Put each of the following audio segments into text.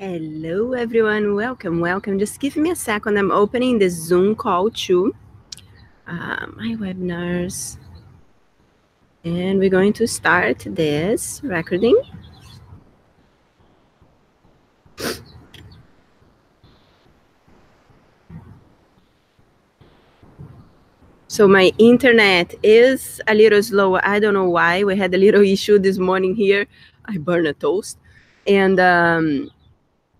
Hello, everyone. Welcome. Just give me a second. I'm opening the Zoom call to my webinars. And we're going to start this recording. So my internet is a little slow. I don't know why. We had a little issue this morning here. I burned a toast.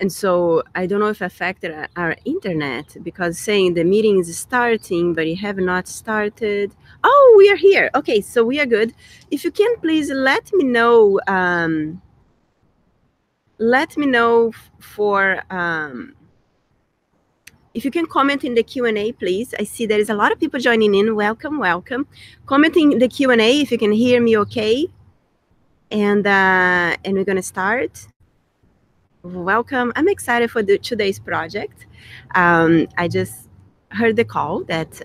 And so I don't know if it affected our internet, because saying the meeting is starting, but you have not started. Oh, we are here. Okay, so we are good. If you can, please let me know. If you can comment in the Q&A, please. I see there is a lot of people joining in. Welcome. Commenting in the Q&A if you can hear me okay. And we're going to start. Welcome. I'm excited for today's project. I just heard the call that,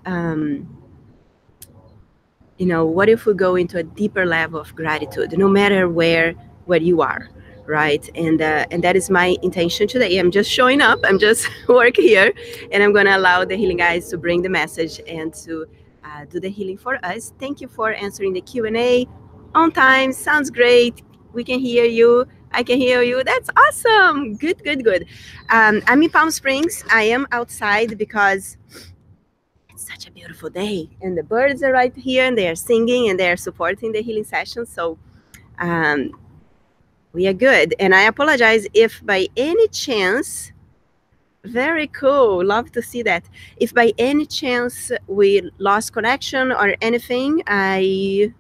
what if we go into a deeper level of gratitude, no matter where you are, right? And that is my intention today. I'm just showing up. I'm just work here, and I'm going to allow the healing guys to bring the message and to do the healing for us. Thank you for answering the Q&A on time. Sounds great. We can hear you. I can hear you. That's awesome. Good. I'm in Palm Springs. I am outside because it's such a beautiful day, and the birds are right here, and they are singing, and they are supporting the healing session. So we are good. And I apologize if by any chance, very cool, love to see that. If by any chance we lost connection or anything, I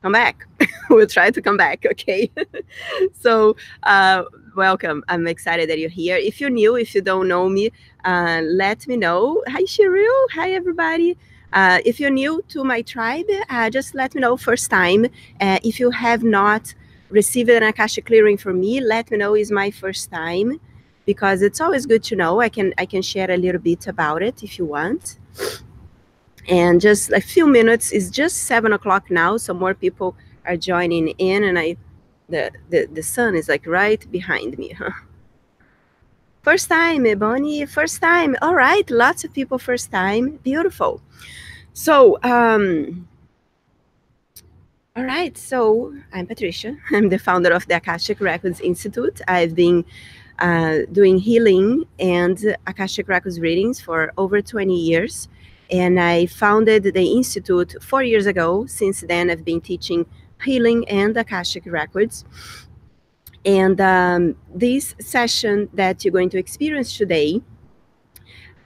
come back. We'll try to come back, okay? So welcome. I'm excited that you're here. If you're new, if you don't know me, let me know. Hi, Cheryl. Hi, everybody. If you're new to my tribe, just let me know first time. If you have not received an Akashic clearing from me, let me know. It's my first time, because it's always good to know. I can share a little bit about it if you want. And just a few minutes. It's just 7 o'clock now, so more people are joining in, and the sun is like right behind me. Huh? First time, Bonnie, first time. All right, lots of people first time. Beautiful. So, all right, so I'm Patricia. I'm the founder of the Akashic Records Institute. I've been doing healing and Akashic Records readings for over 20 years. And I founded the Institute 4 years ago. Since then, I've been teaching healing and Akashic Records. And this session that you're going to experience today,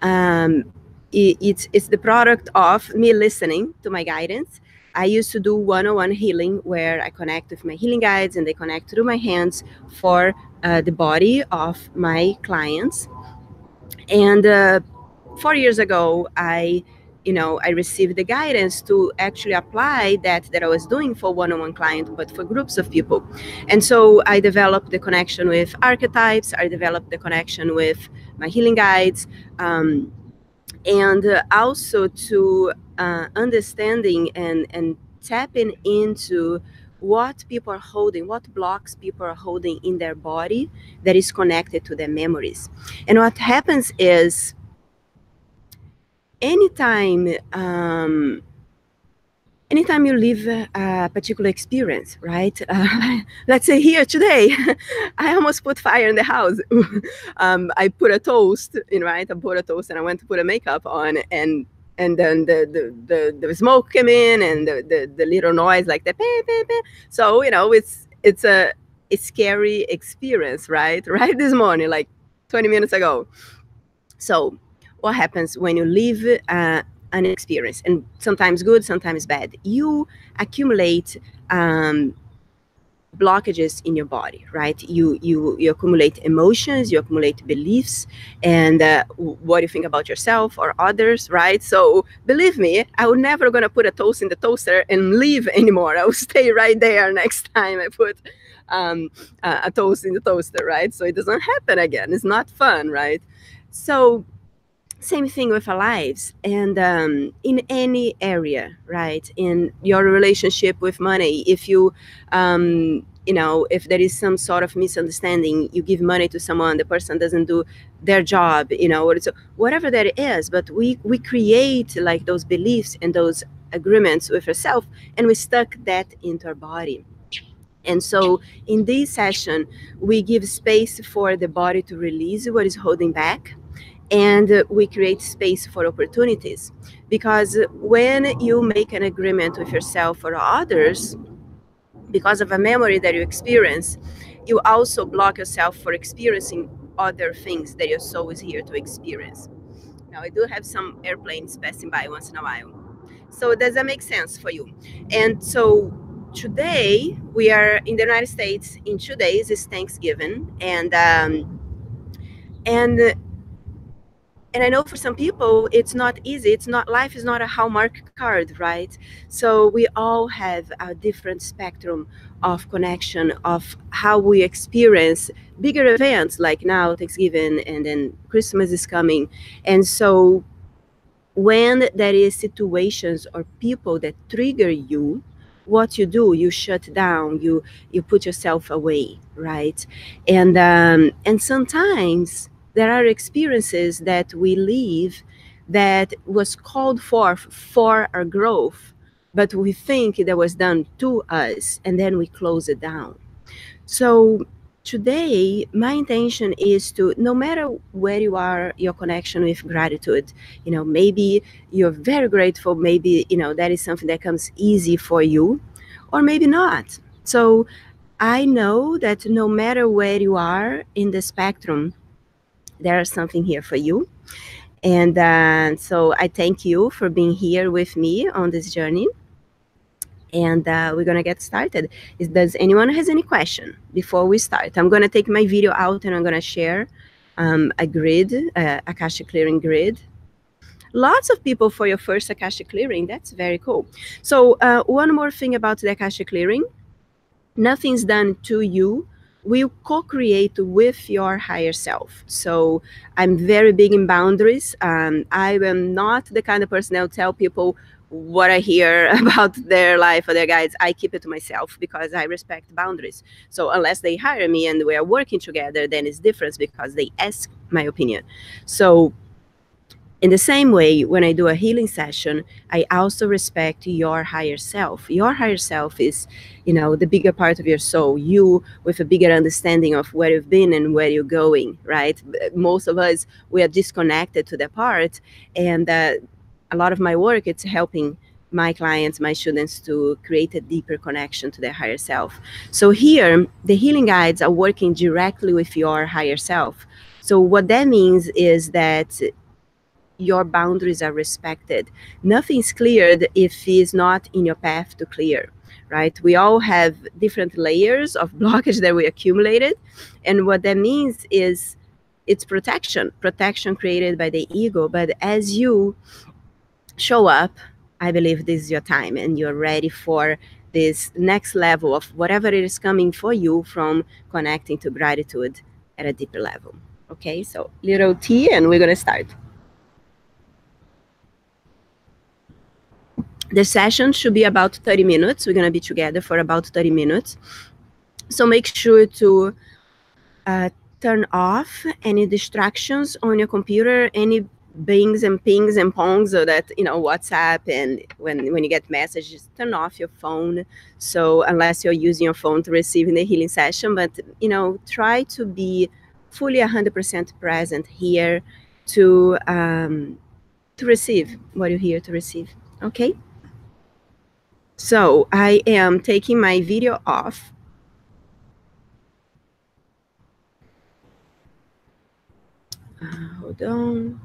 it's the product of me listening to my guidance. I used to do one-on-one healing, where I connect with my healing guides, and they connect through my hands for the body of my clients. And 4 years ago, I received the guidance to actually apply that I was doing for one-on-one client, but for groups of people. And so I developed the connection with archetypes. I developed the connection with my healing guides, and also to understanding and tapping into what people are holding, what blocks people are holding in their body that is connected to their memories. And what happens is, anytime you live a particular experience, right? Let's say here today, I almost put fire in the house. I put a toast, right? I put a toast, and I went to put a makeup on, and then the smoke came in, and the little noise, like the bah, bah, bah. So it's a scary experience, right? Right this morning, like 20 minutes ago. So what happens when you live an experience, and sometimes good, sometimes bad? You accumulate blockages in your body, right? You accumulate emotions, you accumulate beliefs, and what you think about yourself or others, right? So believe me, I was never gonna put a toast in the toaster and leave anymore. I will stay right there next time I put a toast in the toaster, right? So it doesn't happen again. It's not fun, right? So Same thing with our lives, and in any area, right? In your relationship with money, if you if there is some sort of misunderstanding, you give money to someone, the person doesn't do their job, or so whatever that is, but we create like those beliefs and those agreements with ourselves, and we stuck that into our body. And so in this session, we give space for the body to release what is holding back, and we create space for opportunities. Because when you make an agreement with yourself or others, because of a memory that you experience, you also block yourself for experiencing other things that your soul is here to experience. Now, I do have some airplanes passing by once in a while. So does that make sense for you? And so today we are in the United States. In 2 days is Thanksgiving, and and I know for some people it's not easy. It's not, life is not a Hallmark card, right? So we all have a different spectrum of connection of how we experience bigger events, like now Thanksgiving, and then Christmas is coming. And so when there is situations or people that trigger you, what you do, you shut down, you put yourself away, right? And sometimes there are experiences that we live that was called for our growth, but we think that was done to us, and then we close it down. So today, my intention is to, no matter where you are, your connection with gratitude, maybe you're very grateful, maybe, that is something that comes easy for you, or maybe not. So I know that no matter where you are in the spectrum, there is something here for you. And so I thank you for being here with me on this journey. And we're gonna get started. Does anyone has any question before we start? I'm gonna take my video out and I'm gonna share a grid, Akashic clearing grid. Lots of people for your first Akashic clearing. That's very cool. So one more thing about the Akashic clearing: nothing's done to you. We co-create with your higher self. So I'm very big in boundaries. I am not the kind of person that'll tell people what I hear about their life or their guides. I keep it to myself because I respect boundaries. So unless they hire me and we are working together, then it's different because they ask my opinion. So in the same way, when I do a healing session, I also respect your higher self. Your higher self is, the bigger part of your soul, you with a bigger understanding of where you've been and where you're going, right? Most of us, we are disconnected to that part. And a lot of my work, it's helping my clients, my students, to create a deeper connection to their higher self. So here, the healing guides are working directly with your higher self. So what that means is that your boundaries are respected. Nothing's cleared if it's not in your path to clear, right? We all have different layers of blockage that we accumulated. And what that means is it's protection created by the ego. But as you show up, I believe this is your time and you're ready for this next level of whatever it is coming for you from connecting to gratitude at a deeper level. Okay, so little T and we're going to start. The session should be about 30 minutes. We're going to be together for about 30 minutes. So make sure to turn off any distractions on your computer, any bings and pings and pongs, so that, WhatsApp, and when you get messages, turn off your phone. So unless you're using your phone to receive in the healing session, but, try to be fully 100% present here to receive what you're here to receive. Okay? So I am taking my video off. Hold on.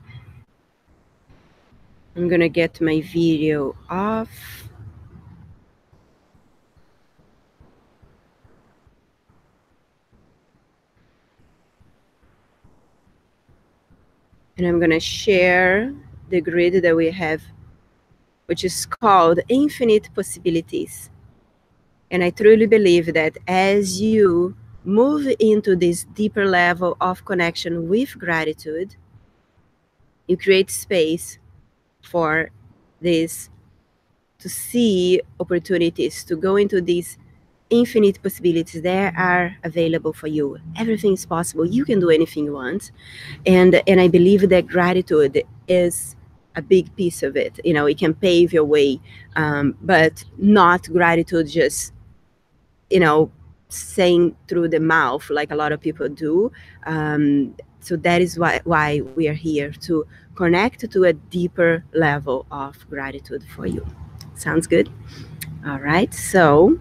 I'm gonna get my video off. And I'm gonna share the grid that we have, which is called Infinite Possibilities. And I truly believe that as you move into this deeper level of connection with gratitude, you create space for this, to see opportunities, to go into these infinite possibilities that are available for you. Everything is possible. You can do anything you want. And I believe that gratitude is a big piece of it. You know, it can pave your way, but not gratitude just, you know, saying through the mouth like a lot of people do. So that is why we are here, to connect to a deeper level of gratitude for you. Sounds good? All right, so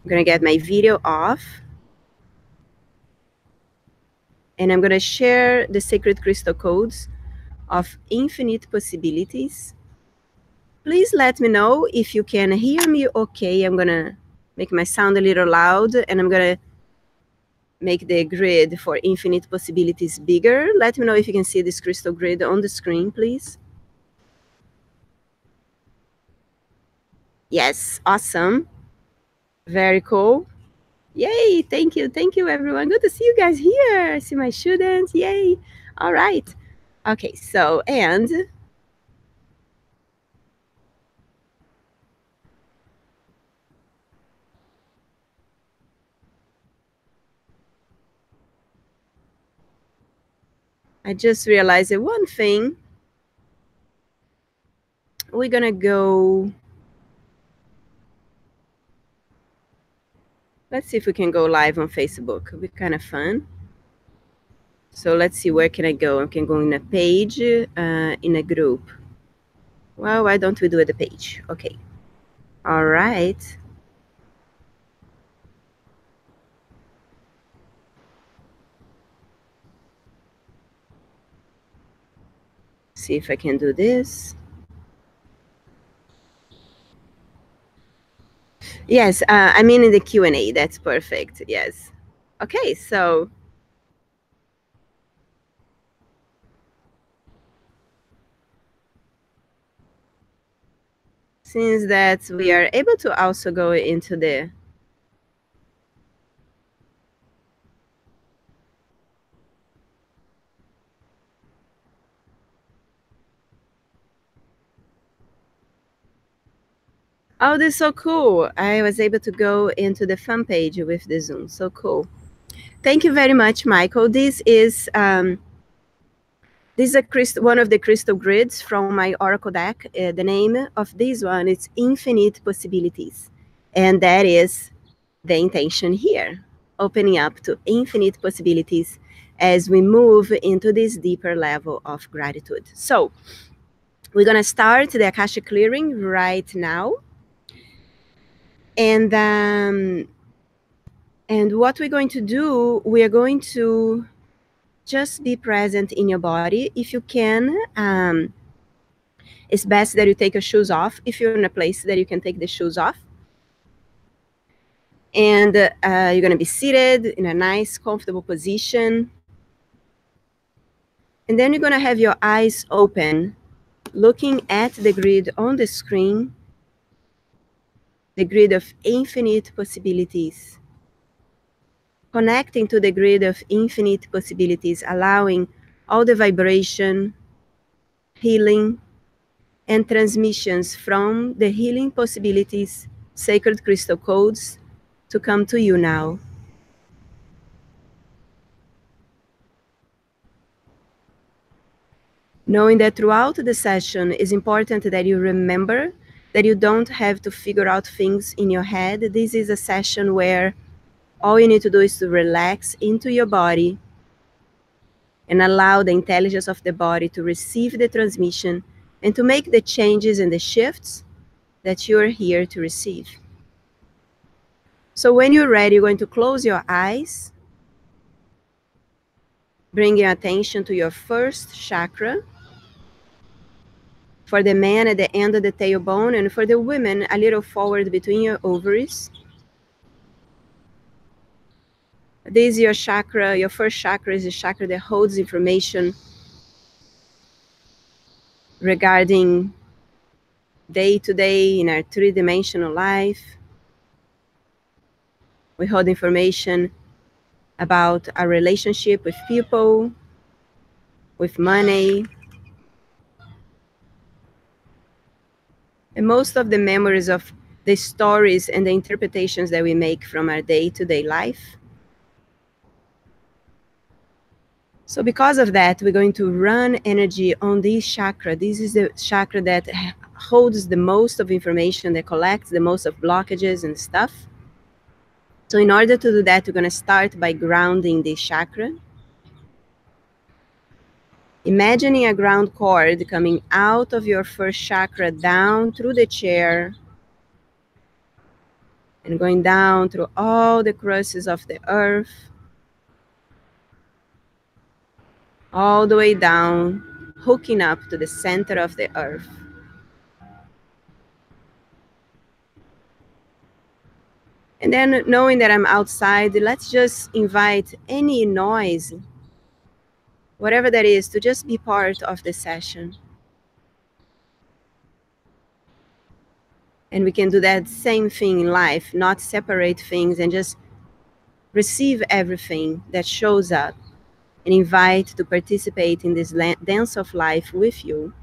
I'm gonna get my video off, and I'm gonna share the sacred crystal codes of infinite possibilities. Please let me know if you can hear me okay. I'm gonna make my sound a little loud, and I'm gonna make the grid for infinite possibilities bigger. Let me know if you can see this crystal grid on the screen, please. Yes, awesome. Very cool. Yay, thank you everyone. Good to see you guys here. I see my students, yay. All right. Okay, so, and I just realized that one thing. We're gonna go, let's see if we can go live on Facebook. It'll be kind of fun. So let's see, where can I go? I can go in a page, in a group. Well, why don't we do it the page? Okay. All right. See if I can do this. Yes, I mean in the Q&A. That's perfect. Yes. Okay, so since that we are able to also go into the oh, this is so cool. I was able to go into the fan page with the Zoom. So cool. Thank you very much, Michael. This is one of the crystal grids from my Oracle deck. The name of this one is Infinite Possibilities. And that is the intention here, opening up to infinite possibilities as we move into this deeper level of gratitude. So we're going to start the Akashic clearing right now. And what we're going to do, we are going to just be present in your body. If you can, it's best that you take your shoes off if you're in a place that you can take the shoes off. And you're going to be seated in a nice, comfortable position. And then you're going to have your eyes open, looking at the grid on the screen, the grid of infinite possibilities. Connecting to the grid of infinite possibilities, allowing all the vibration, healing, and transmissions from the healing possibilities, sacred crystal codes, to come to you now. Knowing that throughout the session, it's important that you remember that you don't have to figure out things in your head. This is a session where all you need to do is to relax into your body and allow the intelligence of the body to receive the transmission and to make the changes and the shifts that you are here to receive. So when you're ready, you're going to close your eyes, bring your attention to your first chakra. For the man at the end of the tailbone, and for the women a little forward between your ovaries. This is your chakra. Your first chakra is the chakra that holds information regarding day-to-day in our three-dimensional life. We hold information about our relationship with people, with money. And most of the memories of the stories and the interpretations that we make from our day-to-day life. So because of that, we're going to run energy on this chakra. This is the chakra that holds the most of information, that collects the most of blockages and stuff. So in order to do that, we're going to start by grounding this chakra. Imagining a ground cord coming out of your first chakra down through the chair and going down through all the crusts of the earth, all the way down, hooking up to the center of the earth. And then knowing that I'm outside, let's just invite any noise, whatever that is, to just be part of the session. And we can do that same thing in life, not separate things and just receive everything that shows up and invite to participate in this dance of life with you.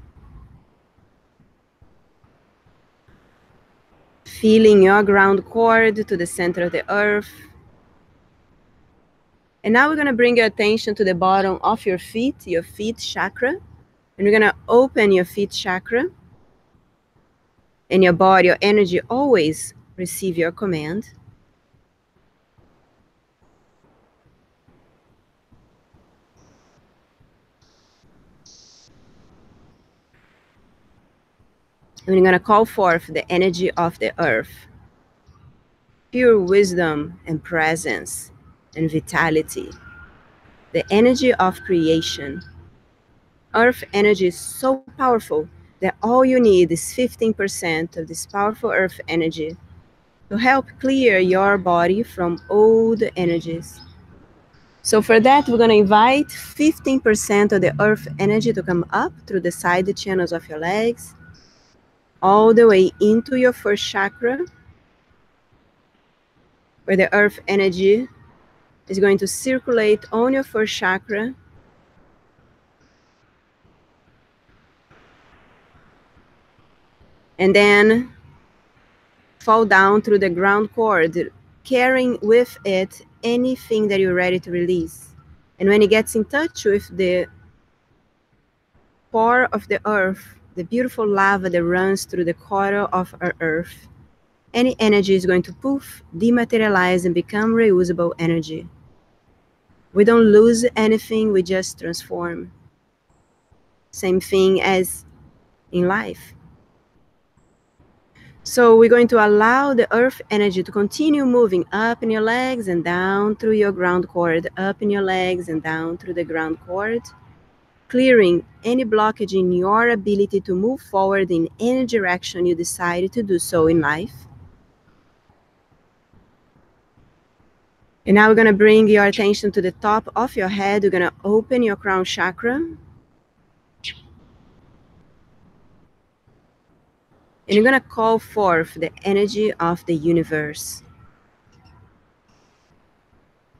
Feeling your ground cord to the center of the earth. And now we're going to bring your attention to the bottom of your feet chakra. And we're going to open your feet chakra. And your body, your energy always receive your command. And we're going to call forth the energy of the earth. Pure wisdom and presence and vitality. The energy of creation. Earth energy is so powerful that all you need is 15% of this powerful earth energy to help clear your body from old energies. So for that, we're going to invite 15% of the earth energy to come up through the side channels of your legs, all the way into your first chakra, where the earth energy is going to circulate on your first chakra. And then fall down through the ground cord, carrying with it anything that you're ready to release. And when it gets in touch with the core of the earth, the beautiful lava that runs through the core of our earth, any energy is going to poof, dematerialize, and become reusable energy. We don't lose anything, we just transform. Same thing as in life. So we're going to allow the earth energy to continue moving up in your legs and down through your ground cord, up in your legs and down through the ground cord, clearing any blockage in your ability to move forward in any direction you decide to do so in life. And now we're going to bring your attention to the top of your head. We're going to open your crown chakra. And you're going to call forth the energy of the universe.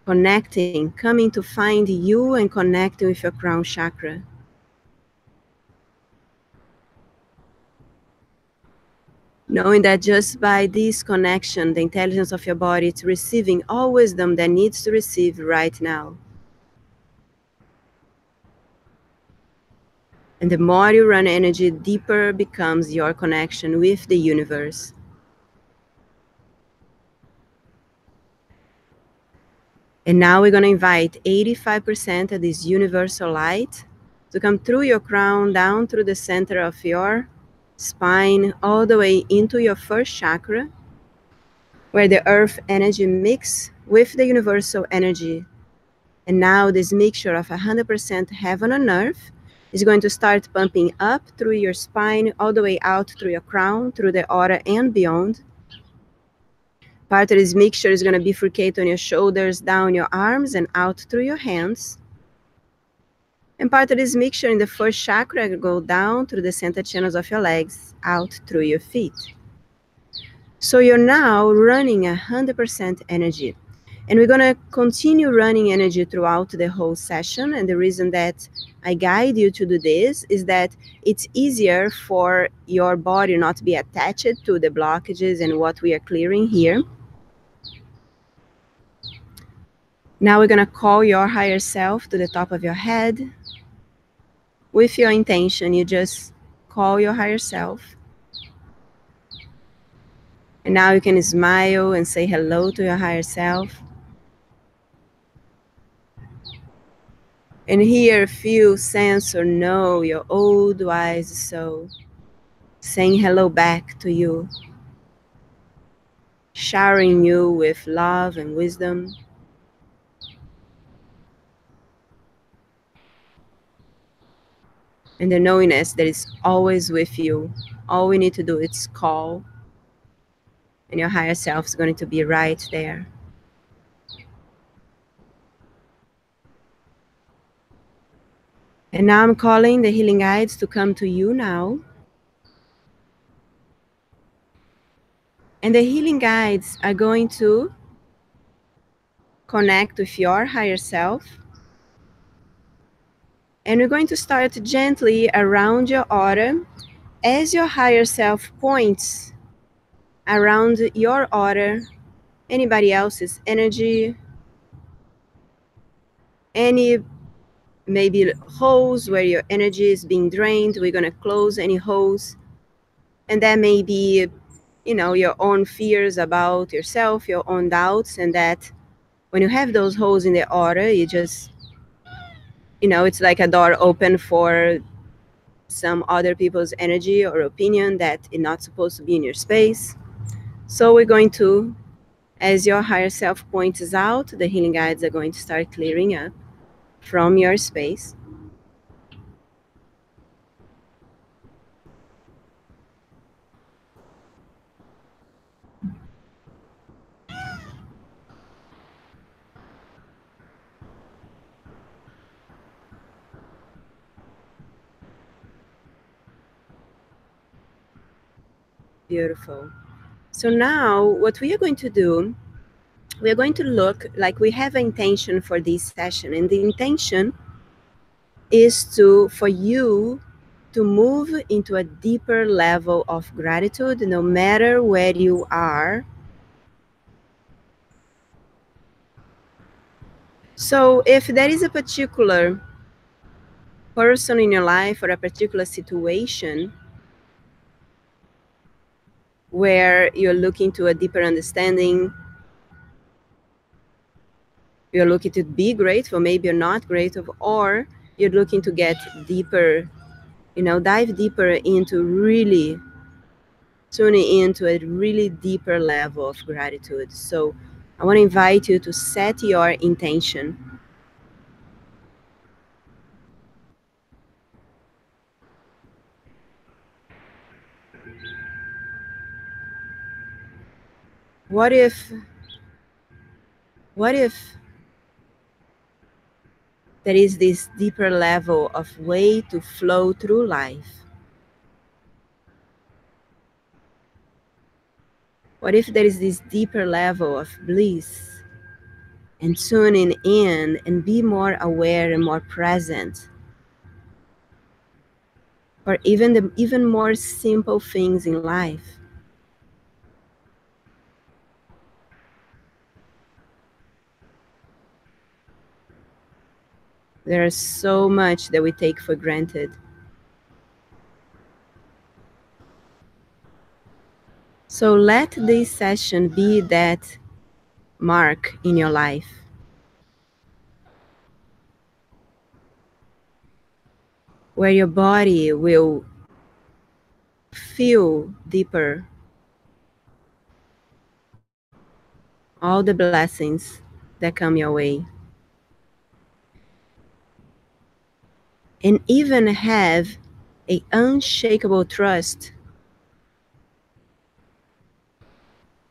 Connecting, coming to find you and connecting with your crown chakra. Knowing that just by this connection, the intelligence of your body is receiving all wisdom that needs to receive right now. And the more you run energy, deeper becomes your connection with the universe. And now we're going to invite 85% of this universal light to come through your crown, down through the center of your spine, all the way into your first chakra, where the earth energy mixes with the universal energy. And now this mixture of 100% heaven on earth is going to start pumping up through your spine, all the way out through your crown, through the aura and beyond. Part of this mixture is going to bifurcate on your shoulders, down your arms, and out through your hands. And part of this mixture in the first chakra will go down through the center channels of your legs, out through your feet. So you're now running 100% energy. And we're going to continue running energy throughout the whole session. And the reason that I guide you to do this is that it's easier for your body not to be attached to the blockages and what we are clearing here. Now we're going to call your higher self to the top of your head. With your intention, you just call your higher self. And now you can smile and say hello to your higher self. And hear, feel, sense, or know your old wise soul saying hello back to you, showering you with love and wisdom. And the knowingness that is always with you. All we need to do is call, and your higher self is going to be right there. And now I'm calling the healing guides to come to you now. And the healing guides are going to connect with your higher self. And we're going to start gently around your aura as your higher self points around your aura, anybody else's energy, any maybe holes where your energy is being drained. We're going to close any holes. And that may be, your own fears about yourself, your own doubts, and that when you have those holes in the aura, you just, it's like a door open for some other people's energy or opinion that is not supposed to be in your space. So we're going to, as your higher self points out, the healing guides are going to start clearing up from your space. Beautiful. So now what we are going to do, we are going to look like we have an intention for this session, and the intention is for you to move into a deeper level of gratitude no matter where you are. So if there is a particular person in your life or a particular situation where you're looking to a deeper understanding, you're looking to be grateful, maybe you're not grateful, or you're looking to get deeper, dive deeper into really tuning into a really deeper level of gratitude. So I want to invite you to set your intention. What if there is this deeper level of way to flow through life? What if there is this deeper level of bliss and tuning in and be more aware and more present? Or even the even more simple things in life. There is so much that we take for granted. So let this session be that mark in your life, where your body will feel deeper all the blessings that come your way, and even have an unshakable trust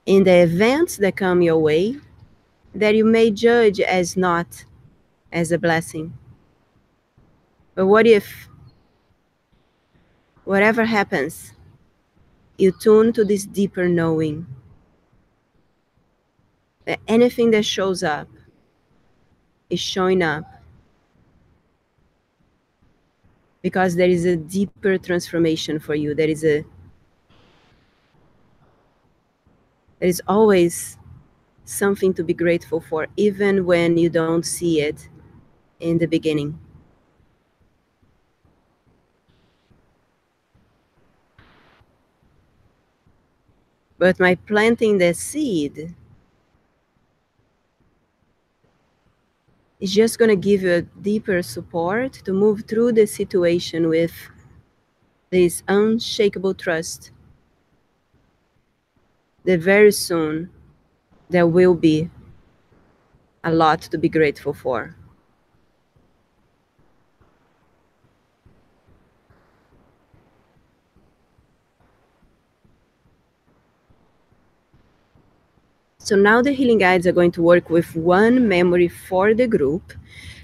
in the events that come your way that you may judge as not as a blessing. But what if, whatever happens, you tune to this deeper knowing that anything that shows up is showing up because there is a deeper transformation for you. There is always something to be grateful for, even when you don't see it in the beginning. But by planting the seed, it's just going to give you a deeper support to move through the situation with this unshakable trust that very soon there will be a lot to be grateful for. So now the healing guides are going to work with one memory for the group.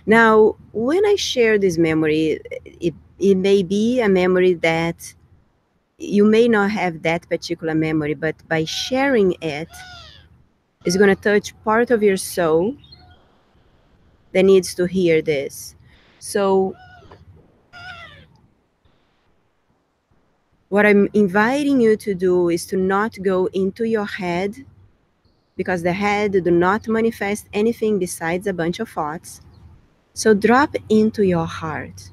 Now, when I share this memory, it may be a memory that you may not have that particular memory, but by sharing it, it's going to touch part of your soul that needs to hear this. So what I'm inviting you to do is to not go into your head, because the head do not manifest anything besides a bunch of thoughts. So drop into your heart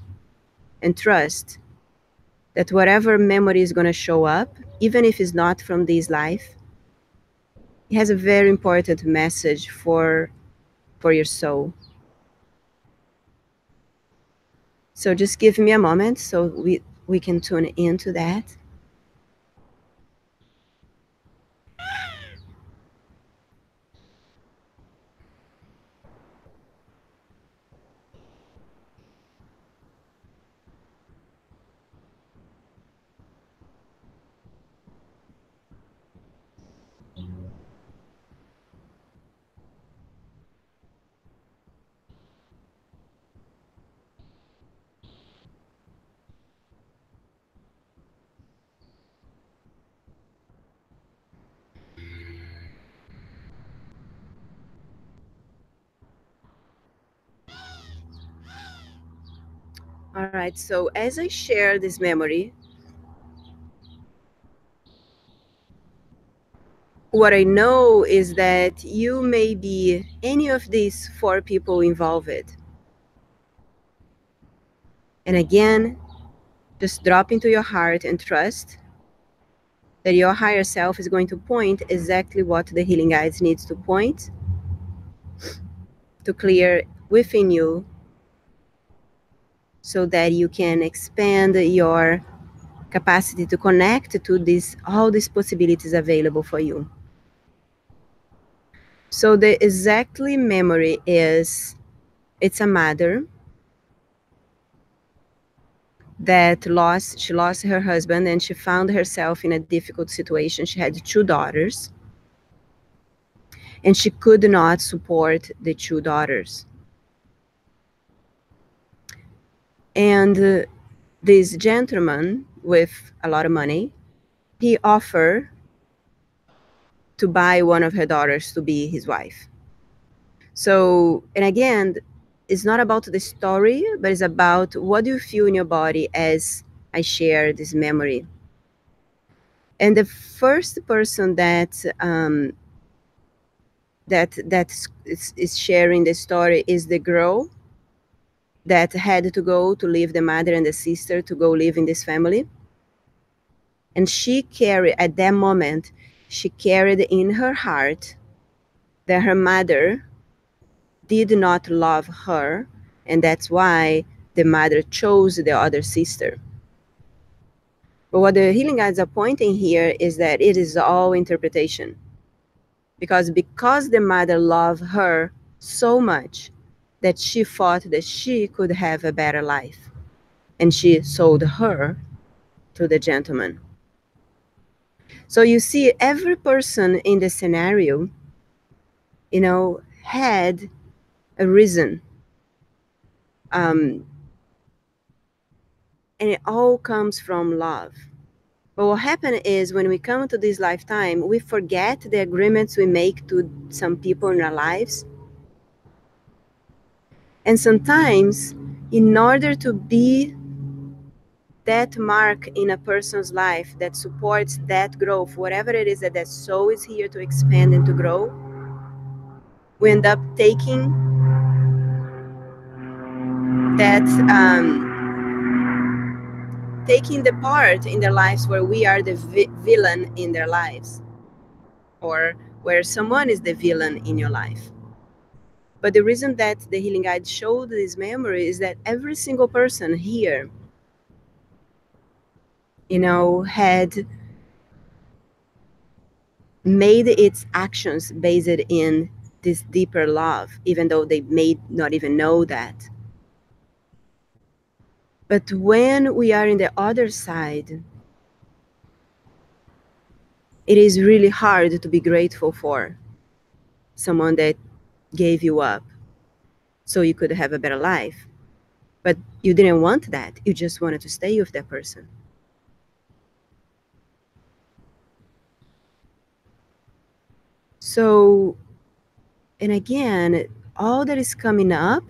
and trust that whatever memory is going to show up, even if it's not from this life, it has a very important message for your soul. So just give me a moment so we can tune into that. All right, so as I share this memory, what I know is that you may be any of these 4 people involved. And again, just drop into your heart and trust that your higher self is going to point exactly what the healing guides needs to point to clear within you, so that you can expand your capacity to connect to all these possibilities available for you. So the exactly memory is, it's a mother that she lost her husband, and she found herself in a difficult situation. She had 2 daughters, and she could not support the 2 daughters. And this gentleman with a lot of money, he offered to buy one of her daughters to be his wife. So, and again, it's not about the story, but it's about what do you feel in your body as I share this memory. And the first person that is sharing the story is the girl that had to go to leave the mother and the sister to go live in this family. And she carried, at that moment, she carried in her heart that her mother did not love her, and that's why the mother chose the other sister. But what the healing guides are pointing here is that it is all interpretation. Because the mother loved her so much that she thought that she could have a better life. And she sold her to the gentleman. So you see, every person in the scenario, had a reason. And it all comes from love. But what happens is when we come to this lifetime, we forget the agreements we make to some people in our lives. And sometimes, in order to be that mark in a person's life that supports that growth, whatever it is that that soul is here to expand and to grow, we end up taking that taking the part in their lives where we are the villain in their lives, or where someone is the villain in your life. But the reason that the healing guide showed this memory is that every single person here, had made its actions based in this deeper love, even though they may not even know that. But when we are in the other side, it is really hard to be grateful for someone that gave you up so you could have a better life. But you didn't want that. You just wanted to stay with that person. So, and again, all that is coming up,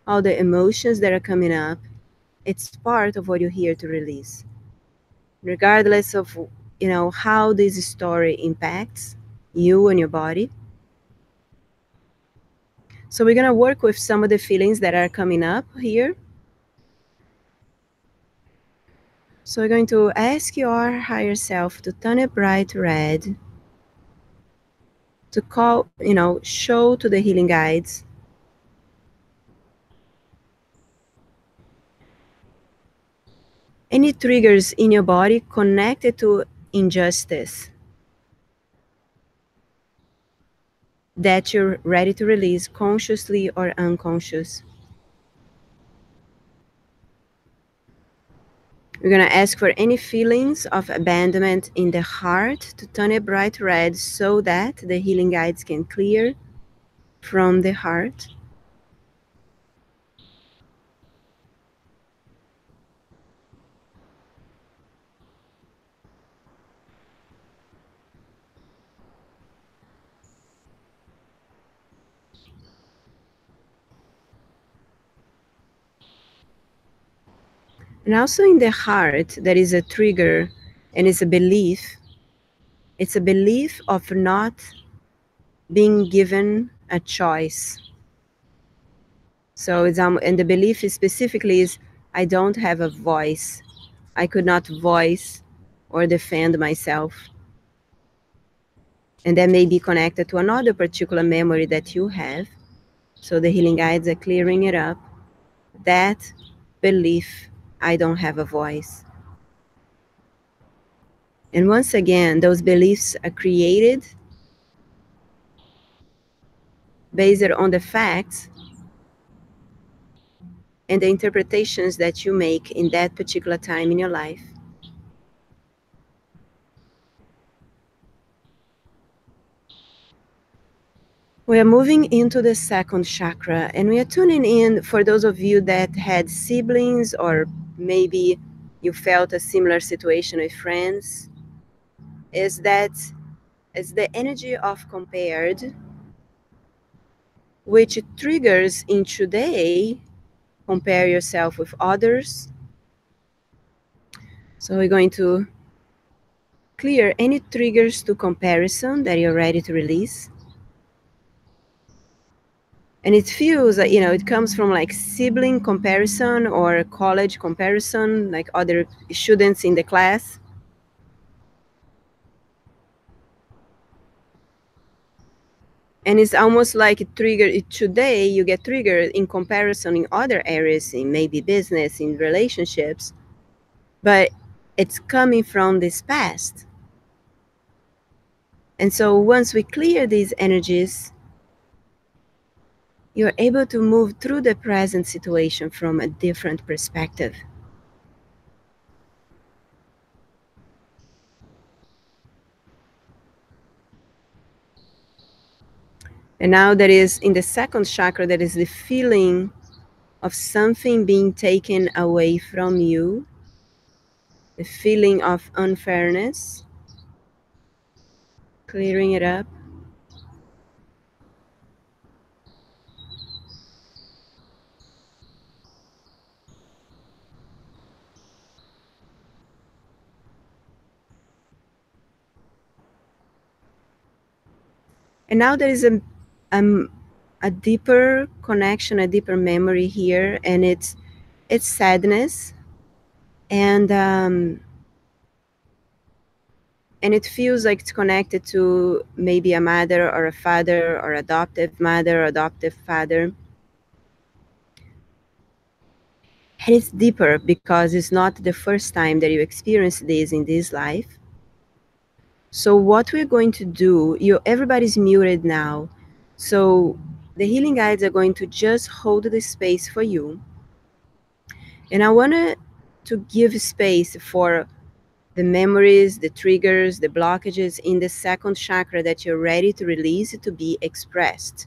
all the emotions that are coming up, it's part of what you're here to release. Regardless of, how this story impacts you and your body. So we're going to work with some of the feelings that are coming up here. So we're going to ask your higher self to turn it bright red, to call, show to the healing guides any triggers in your body connected to injustice that you're ready to release, consciously or unconscious. We're going to ask for any feelings of abandonment in the heart to turn it bright red so that the healing guides can clear from the heart. And also in the heart, there is a trigger, and it's a belief. It's a belief of not being given a choice. So and the belief is specifically is, I don't have a voice. I could not voice or defend myself. And that may be connected to another particular memory that you have. So the healing guides are clearing it up. That belief, I don't have a voice. And once again, those beliefs are created based on the facts and the interpretations that you make in that particular time in your life. We are moving into the second chakra, and we are tuning in for those of you that had siblings, or maybe you felt a similar situation with friends, is that it's the energy of compared, which triggers in today, compare yourself with others. So we're going to clear any triggers to comparison that you're ready to release. And it feels that, it comes from like sibling comparison or college comparison, like other students in the class. And it's almost like today you get triggered in comparison in other areas, in maybe business, in relationships, but it's coming from this past. And so once we clear these energies, you're able to move through the present situation from a different perspective. And now there is, in the second chakra, there is the feeling of something being taken away from you. the feeling of unfairness, clearing it up. And now there is a deeper connection, a deeper memory here, and it's sadness, and it feels like it's connected to maybe a mother or a father, or adoptive mother or adoptive father. And it's deeper because it's not the first time that you experience this in this life. So what we're going to do, everybody's muted now. So the healing guides are going to just hold the space for you. And I want to give space for the memories, the triggers, the blockages in the second chakra that you're ready to release to be expressed.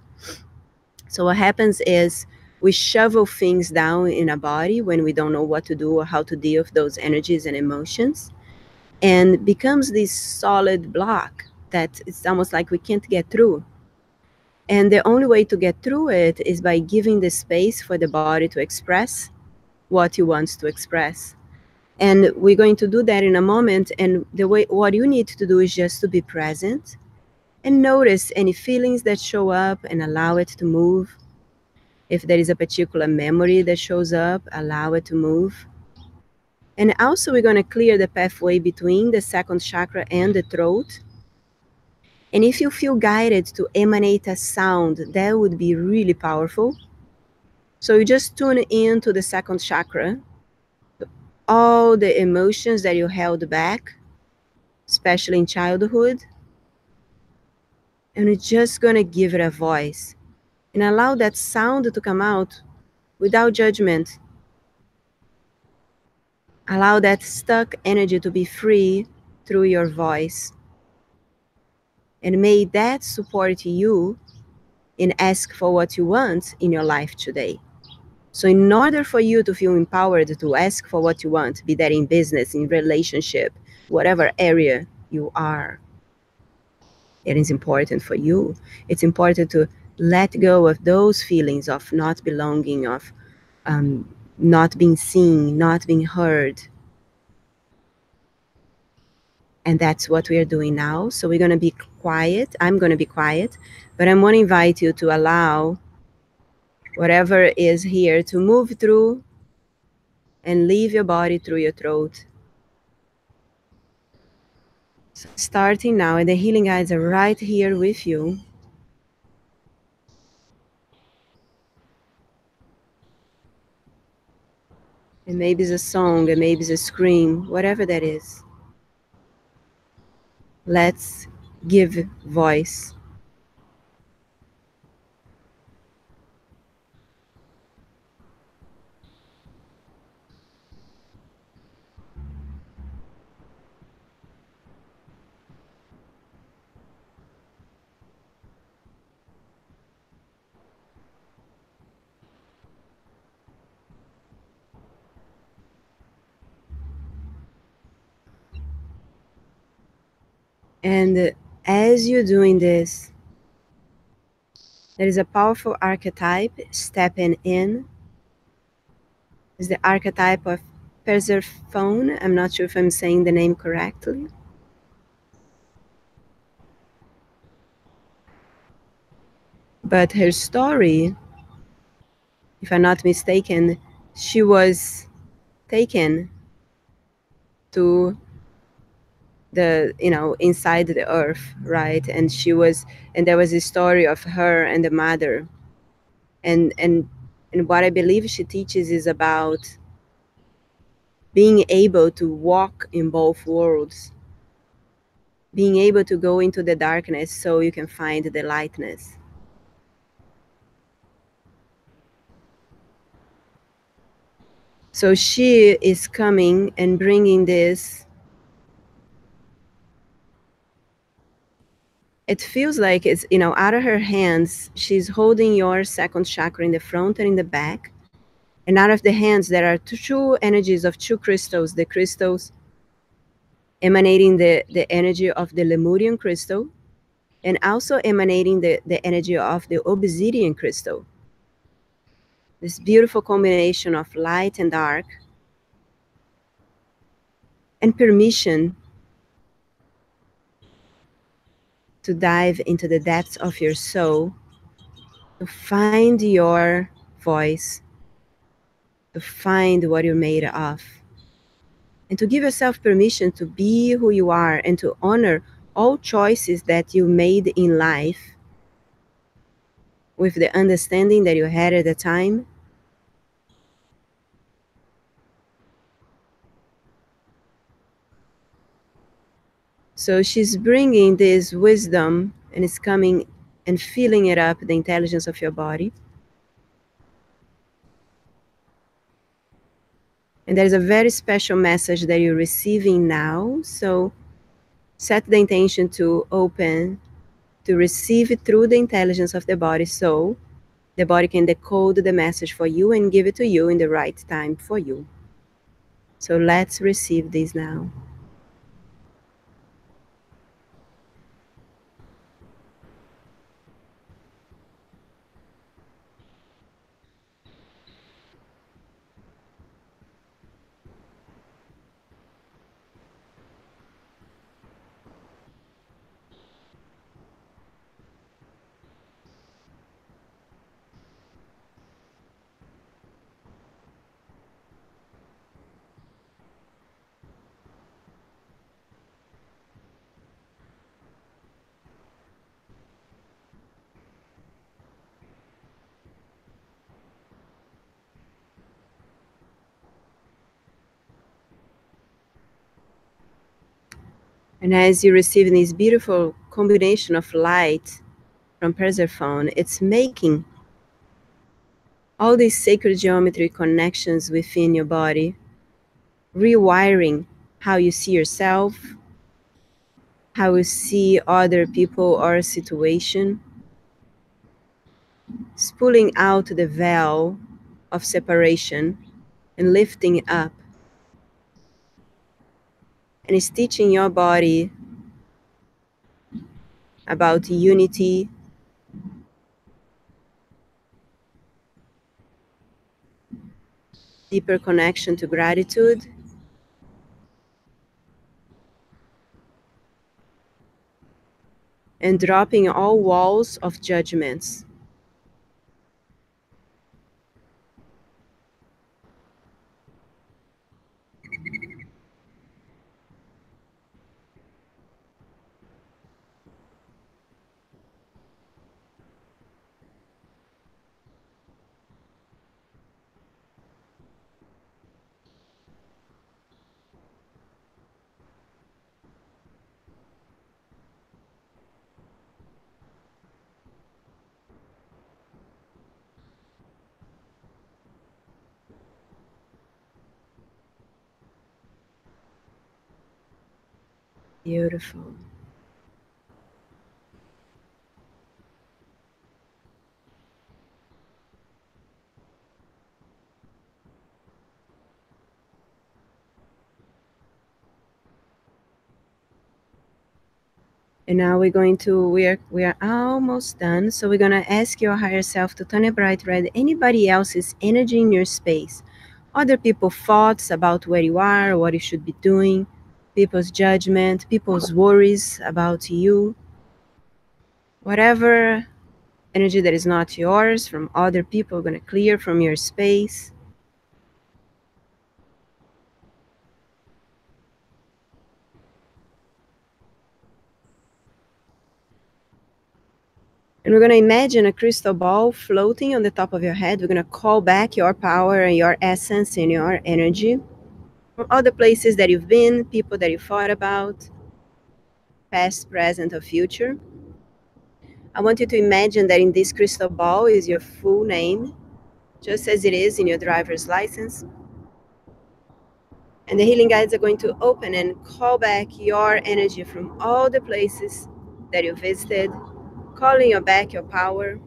So what happens is we shovel things down in our body when we don't know what to do or how to deal with those energies and emotions, and becomes this solid block that it's almost like we can't get through. And the only way to get through it is by giving the space for the body to express what it wants to express. And we're going to do that in a moment. And what you need to do is just to be present and notice any feelings that show up and allow it to move. If there is a particular memory that shows up, allow it to move. And also we're going to clear the pathway between the second chakra and the throat. And if you feel guided to emanate a sound, that would be really powerful. So you just tune in to the second chakra, all the emotions that you held back, especially in childhood, and you're just going to give it a voice and allow that sound to come out without judgment. Allow that stuck energy to be free through your voice. And may that support you and ask for what you want in your life today. So in order for you to feel empowered to ask for what you want, be that in business, in relationship, whatever area you are, it is important for you. It's important to let go of those feelings of not belonging, of not being seen, not being heard. And that's what we are doing now. So we're going to be quiet. I'm going to be quiet, but I want to invite you to allow whatever is here to move through and leave your body through your throat. So starting now, and the healing guides are right here with you. And maybe it's a song, and maybe it's a scream, whatever that is. Let's give voice. And as you're doing this, there is a powerful archetype stepping in. It's the archetype of Persephone. I'm not sure if I'm saying the name correctly. But her story, if I'm not mistaken, she was taken to the, inside the earth, right? And there was a story of her and the mother. And what I believe she teaches is about being able to walk in both worlds, being able to go into the darkness so you can find the lightness. So she is coming and bringing this. It feels like it's, out of her hands, she's holding your second chakra in the front and in the back. And out of the hands, there are two energies of two crystals, the crystals emanating the energy of the Lemurian crystal, and also emanating the energy of the obsidian crystal. This beautiful combination of light and dark, and permission to dive into the depths of your soul, to find your voice, to find what you're made of, and to give yourself permission to be who you are and to honor all choices that you made in life with the understanding that you had at the time. So she's bringing this wisdom and it's coming and filling it up, the intelligence of your body. And there's a very special message that you're receiving now. So set the intention to open, to receive it through the intelligence of the body, so the body can decode the message for you and give it to you in the right time for you. So let's receive this now. And as you receive this beautiful combination of light from Persephone, it's making all these sacred geometry connections within your body, rewiring how you see yourself, how you see other people or a situation, it's pulling out the veil of separation and lifting up. And it's teaching your body about unity, deeper connection to gratitude, and dropping all walls of judgments. Beautiful. And now we are almost done. So we're gonna ask your higher self to turn a bright red anybody else's energy in your space. Other people's thoughts about where you are, what you should be doing, people's judgment, people's worries about you. Whatever energy that is not yours from other people, we're gonna clear from your space. And we're going to imagine a crystal ball floating on the top of your head. We're going to call back your power and your essence and your energy from other places that you've been, people that you thought about, past, present, or future. I want you to imagine that in this crystal ball is your full name, just as it is in your driver's license. And the healing guides are going to open and call back your energy from all the places that you visited, calling you back your power.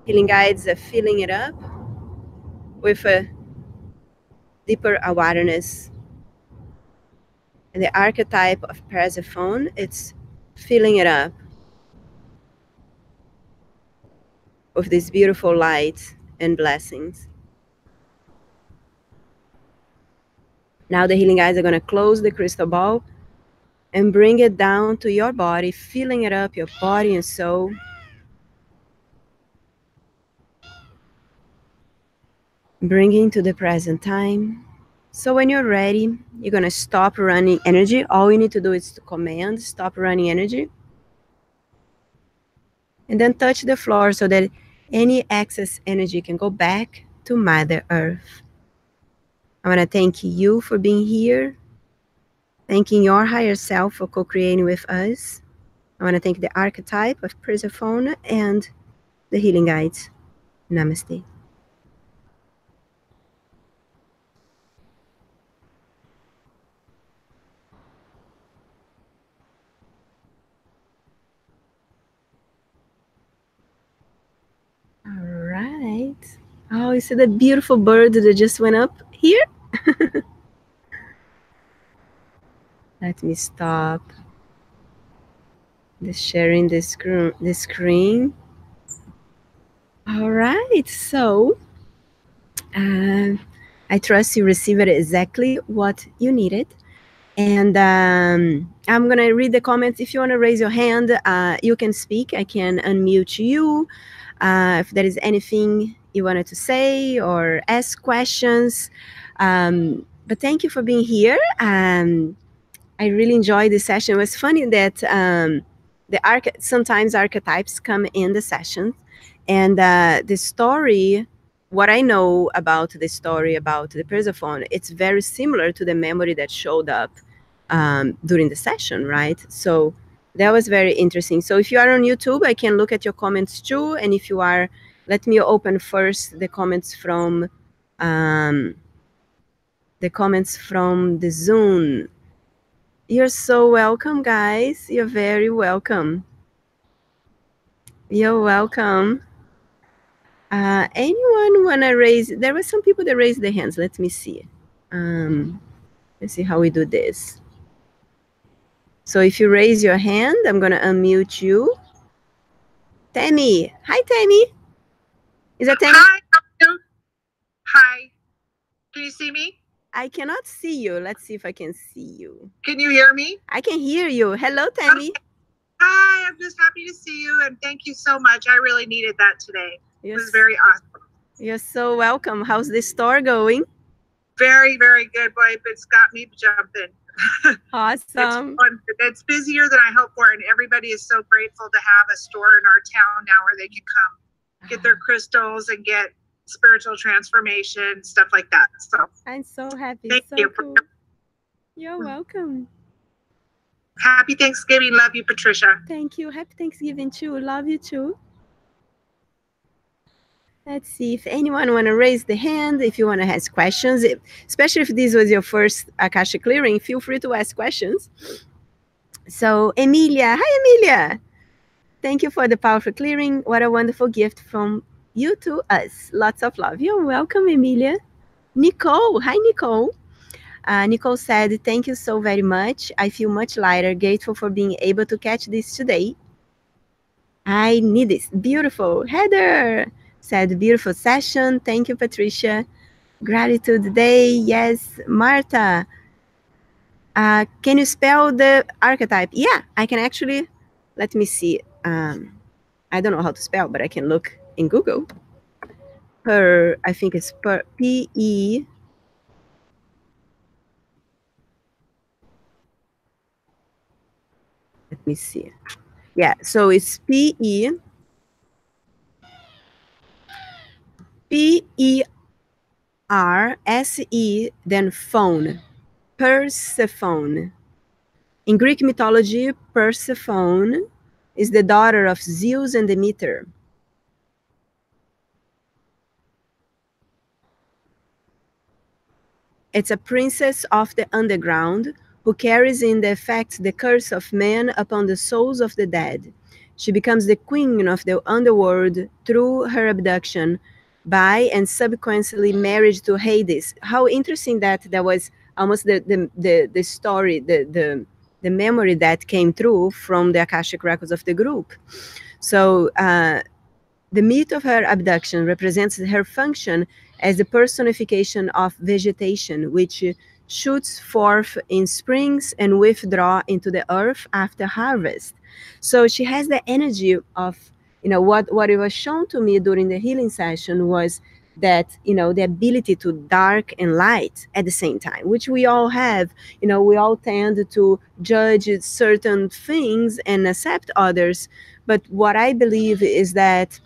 Healing guides are filling it up with a deeper awareness And the archetype of Persephone, it's filling it up with this beautiful light and blessings. Now the healing eyes are going to close the crystal ball and bring it down to your body, filling it up, your body and soul. Bringing to the present time. So when you're ready, you're going to stop running energy. All you need to do is to command, stop running energy. And then touch the floor so that any excess energy can go back to Mother Earth. I want to thank you for being here. Thanking your higher self for co-creating with us. I want to thank the archetype of Persephone and the healing guides. Namaste. All right. Oh, you see the beautiful bird that just went up here? Let me stop the sharing the screen. All right. So I trust you received exactly what you needed. And I'm going to read the comments. If you want to raise your hand, you can speak. I can unmute you. If there is anything you wanted to say or ask questions. But thank you for being here. I really enjoyed this session. It was funny that sometimes archetypes come in the sessions. And the story, what I know about the story about the Persephone, it's very similar to the memory that showed up during the session, right? So that was very interesting. So if you are on YouTube, I can look at your comments too. And if you are, let me open first the comments from the Zoom. You're so welcome, guys. You're very welcome. You're welcome. Anyone want to raise? There were some people that raised their hands. Let me see. Let's see how we do this. So if you raise your hand, I'm going to unmute you. Tammy. Hi, Tammy. Is that Tammy? Hi. Hi. Can you see me? I cannot see you. Let's see if I can see you. Can you hear me? I can hear you. Hello, Tammy. Hi. I'm just happy to see you, and thank you so much. I really needed that today. It was very awesome. You're so welcome. How's the store going? Very, very good. Boy, it's got me jumping. Awesome. It's busier than I hoped for, and everybody is so grateful to have a store in our town now where they can come get their crystals and get spiritual transformation, stuff like that. So I'm so happy. Thank you. Cool. You're welcome. Happy Thanksgiving. Love you, Patricia. Thank you. Happy Thanksgiving too. Love you too. Let's see if anyone want to raise the hand. If you want to ask questions, especially if this was your first Akashic clearing, feel free to ask questions. So Emilia, hi Emilia. Thank you for the powerful clearing. What a wonderful gift from you to us. Lots of love. You're welcome, Emilia. Nicole, hi Nicole. Nicole said, thank you so very much. I feel much lighter, grateful for being able to catch this today. I need this. Beautiful. Heather said, beautiful session. Thank you, Patricia. Gratitude day. Yes. Martha, can you spell the archetype? Yeah, I can actually. Let me see. I don't know how to spell, but I can look in Google. I think it's P-E. Let me see. Yeah, so it's P-E. P-E-R-S-E, then phone. Persephone. In Greek mythology, Persephone is the daughter of Zeus and Demeter. It's a princess of the underground who carries in the effects the curse of man upon the souls of the dead. She becomes the queen of the underworld through her abduction by and subsequently marriage to Hades. How interesting that there was almost the story, the memory that came through from the Akashic records of the group. So the myth of her abduction represents her function as the personification of vegetation, which shoots forth in springs and withdraw into the earth after harvest. So she has the energy of, what it was shown to me during the healing session was that, the ability to dark and light at the same time, which we all have. We all tend to judge certain things and accept others. But what I believe is that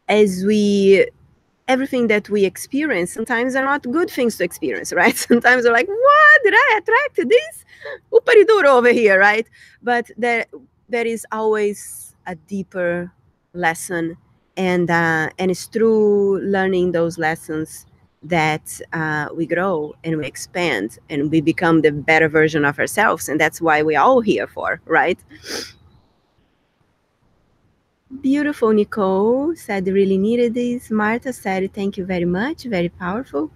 everything that we experience sometimes are not good things to experience, right? Sometimes we're like, what did I attract this upariduro over here, right? But there is always a deeper lesson, and it's through learning those lessons that we grow and we expand and we become the better version of ourselves, and that's why we're all here for, right? Beautiful. Nicole said really needed this. Martha said thank you very much, very powerful.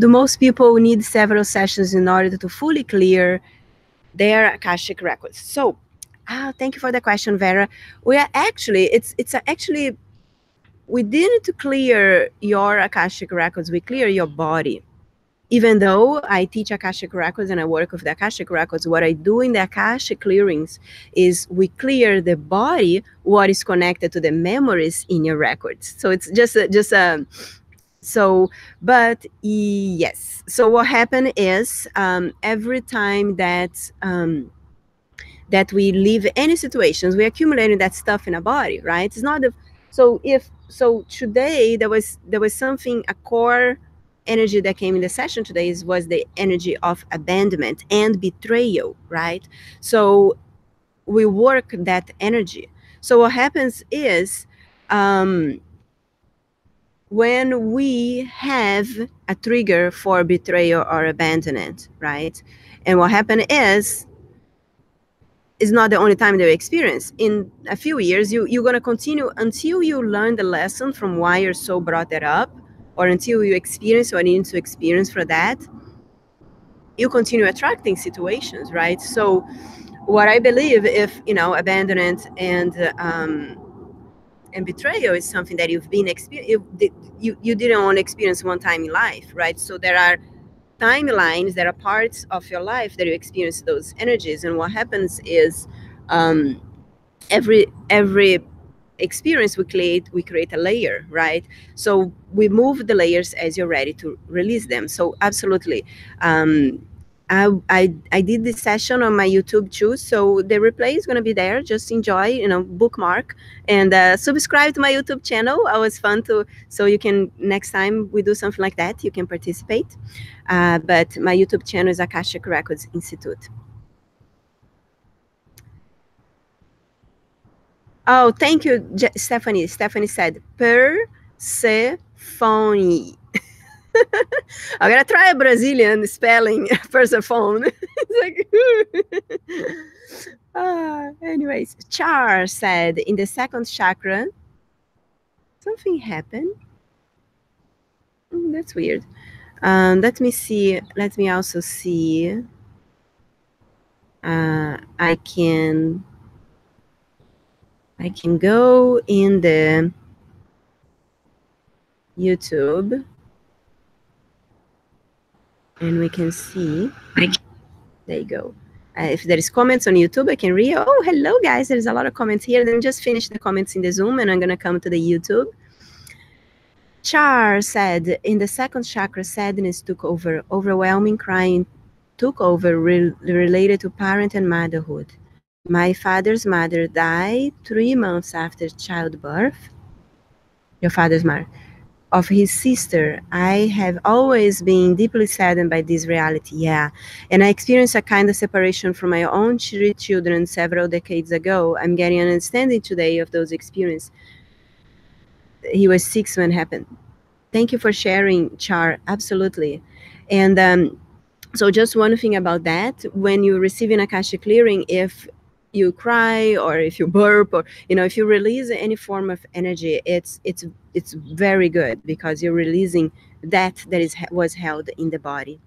Do most people need several sessions in order to fully clear their Akashic records? So thank you for the question, Vera. We are actually, actually, we didn't clear your Akashic records, we clear your body. Even though I teach Akashic records and I work with the Akashic records, what I do in the Akashic clearings is we clear the body, what is connected to the memories in your records. So it's but yes. So what happened is every time that that we leave any situations, we accumulating that stuff in our body, right? It's not so today there was something, a core energy that came in the session today was the energy of abandonment and betrayal, right? So we work that energy. So what happens is when we have a trigger for betrayal or abandonment, right? And what happened is not the only time they experience. In a few years, you're going to continue until you learn the lesson from why your soul brought that up, or until you experience what you need to experience for that. You continue attracting situations, right? So what I believe, if abandonment and betrayal is something that you've been you didn't want to experience one time in life, right? So there are timelines, there are parts of your life that you experience those energies, and what happens is every experience we create a layer, right? So we move the layers as you're ready to release them. So absolutely. I did this session on my YouTube too, so the replay is going to be there. Just enjoy, bookmark and subscribe to my YouTube channel. It was fun so you can, next time we do something like that, you can participate. But my YouTube channel is Akashic Records Institute. Oh, thank you, Stephanie. Stephanie said Persephone. I'm gonna try a Brazilian spelling Persephone. It's like, anyways, Char said in the second chakra, something happened. That's weird. Let me see. Let me also see. I can go in the YouTube and we can see. There you go. If there is comments on YouTube, I can read. Oh, hello, guys. There's a lot of comments here. Then just finish the comments in the Zoom, and I'm going to come to the YouTube. Char said, in the second chakra, sadness took over. Overwhelming crying took over related to parent and motherhood. My father's mother died 3 months after childbirth. Your father's mother. Of his sister. I have always been deeply saddened by this reality, yeah. And I experienced a kind of separation from my own 3 children several decades ago. I'm getting an understanding today of those experiences. He was 6 when it happened. Thank you for sharing, Char. Absolutely. And so just one thing about that, when you receive an Akashic clearing, if you cry or if you burp or if you release any form of energy, it's very good, because you're releasing that was held in the body.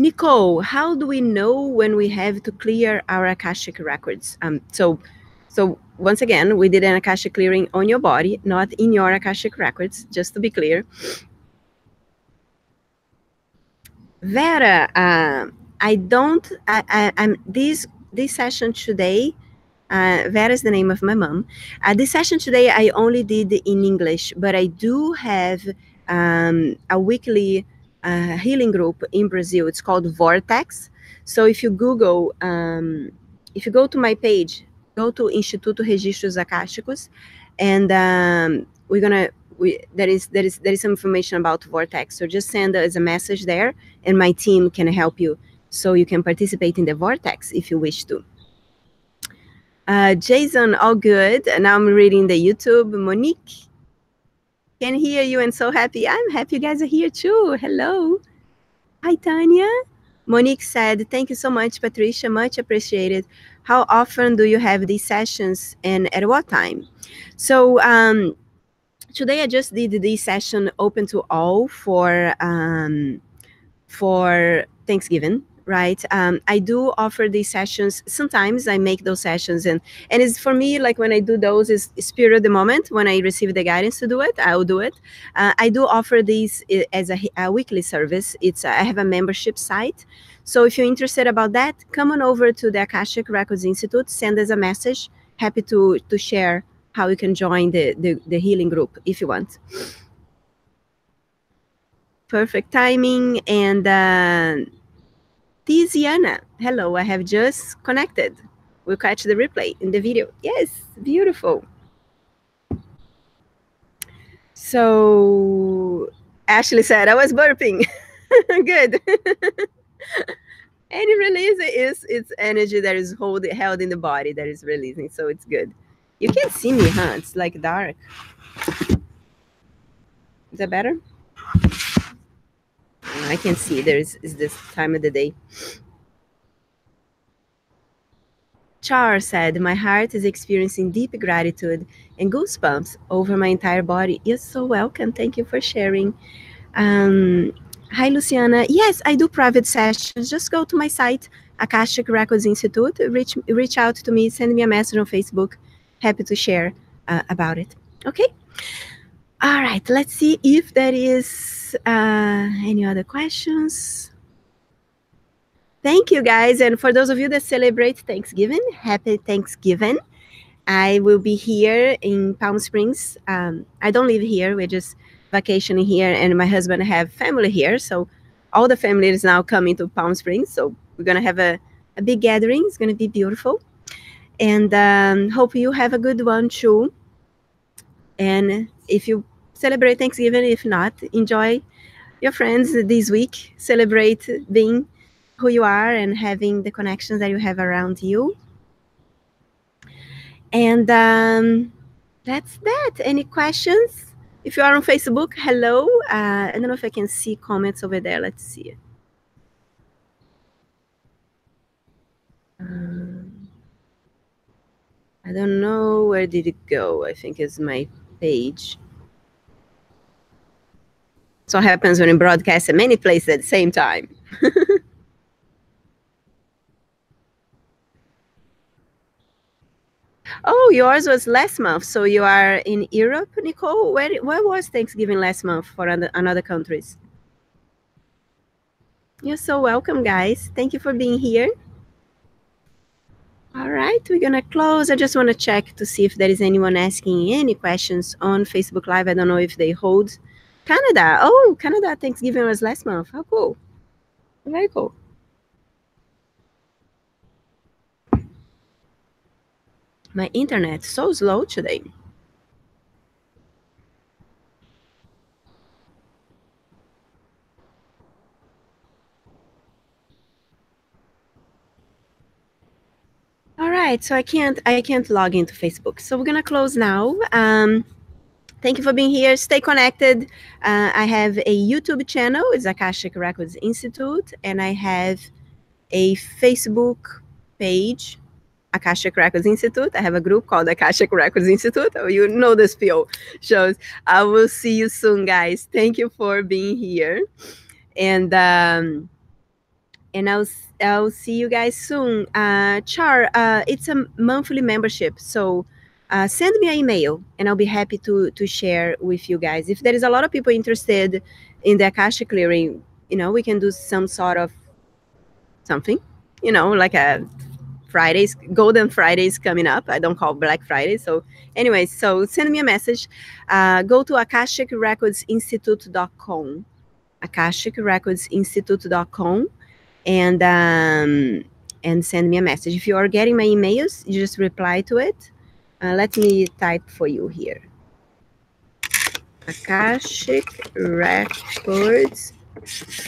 Nicole, how do we know when we have to clear our Akashic records? So once again, we did an Akashic clearing on your body, not in your Akashic records, just to be clear. Vera, I'm this session today. Vera is the name of my mom. This session today, I only did in English, but I do have a weekly healing group in Brazil. It's called Vortex. So if you Google, if you go to my page, go to Instituto Registros Akásicos, and there is some information about Vortex. So just send us a message there, and my team can help you, so you can participate in the Vortex if you wish to. Jason, all good. Now I'm reading the YouTube. Monique, can hear you and so happy. I'm happy you guys are here too. Hello. Hi, Tanya. Monique said, thank you so much, Patricia. Much appreciated. How often do you have these sessions and at what time? So today I just did this session open to all for Thanksgiving. Right. I do offer these sessions. Sometimes I make those sessions and it's for me, like when I do those is spirit of the moment. When I receive the guidance to do it, I'll do it. I do offer these as a weekly service. I have a membership site. So if you're interested about that, come on over to the Akashic Records Institute, send us a message. Happy to share how you can join the healing group if you want. Perfect timing. And Tiziana, hello, I have just connected. We'll catch the replay in the video. Yes, beautiful. So Ashley said, I was burping. Good. Any release it's energy that is held in the body that is releasing, so it's good. You can't see me, huh? It's like dark. Is that better? I can see. Is this time of the day. Char said, my heart is experiencing deep gratitude and goosebumps over my entire body. You're so welcome. Thank you for sharing. Hi, Luciana. Yes, I do private sessions. Just go to my site, Akashic Records Institute. Reach out to me. Send me a message on Facebook. Happy to share about it. Okay? All right. Let's see if there is any other questions. Thank you, guys. And for those of you that celebrate Thanksgiving, happy Thanksgiving. I will be here in Palm Springs. I don't live here. We're just vacationing here. And my husband have family here. So all the family is now coming to Palm Springs. So we're going to have a big gathering. It's going to be beautiful. And hope you have a good one, too. And if you celebrate Thanksgiving, if not, enjoy your friends this week. Celebrate being who you are and having the connections that you have around you. And that's that. Any questions? If you are on Facebook, hello. I don't know if I can see comments over there. Let's see. I don't know. Where did it go? I think it's my page. So it happens when you broadcast at many places at the same time. Oh, yours was last month. So you are in Europe, Nicole? Where was Thanksgiving last month for another countries? You're so welcome, guys. Thank you for being here. All right, we're going to close. I just want to check to see if there is anyone asking any questions on Facebook Live. I don't know if they hold. Canada. Oh, Canada Thanksgiving was last month. How cool. Very cool. My internet so slow today. All right, so I can't log into Facebook. So we're gonna close now. Thank you for being here. Stay connected. I have a YouTube channel. It's Akashic Records Institute, and I have a Facebook page, Akashic Records Institute. I have a group called Akashic Records Institute. Oh, you know the spiel shows. I will see you soon, guys. Thank you for being here. And And I'll see you guys soon. Char, it's a monthly membership, so send me an email, and I'll be happy to share with you guys. If there is a lot of people interested in the Akashic clearing, we can do some sort of something, like a Fridays, Golden Fridays coming up. I don't call Black Friday. So anyway, so send me a message. Go to akashicrecordsinstitute.com, akashicrecordsinstitute.com, and send me a message. If you are getting my emails, you just reply to it. Let me type for you here. Akashic Records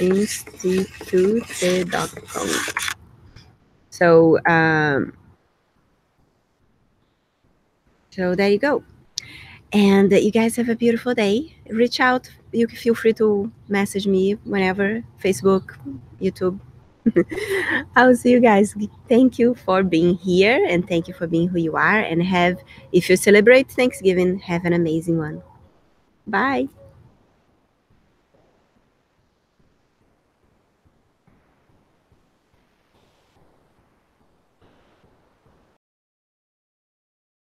Institute.com. So there you go. And you guys have a beautiful day. Reach out. You can feel free to message me whenever, Facebook, YouTube. I'll see you guys. Thank you for being here, and thank you for being who you are. And if you celebrate Thanksgiving, have an amazing one. Bye.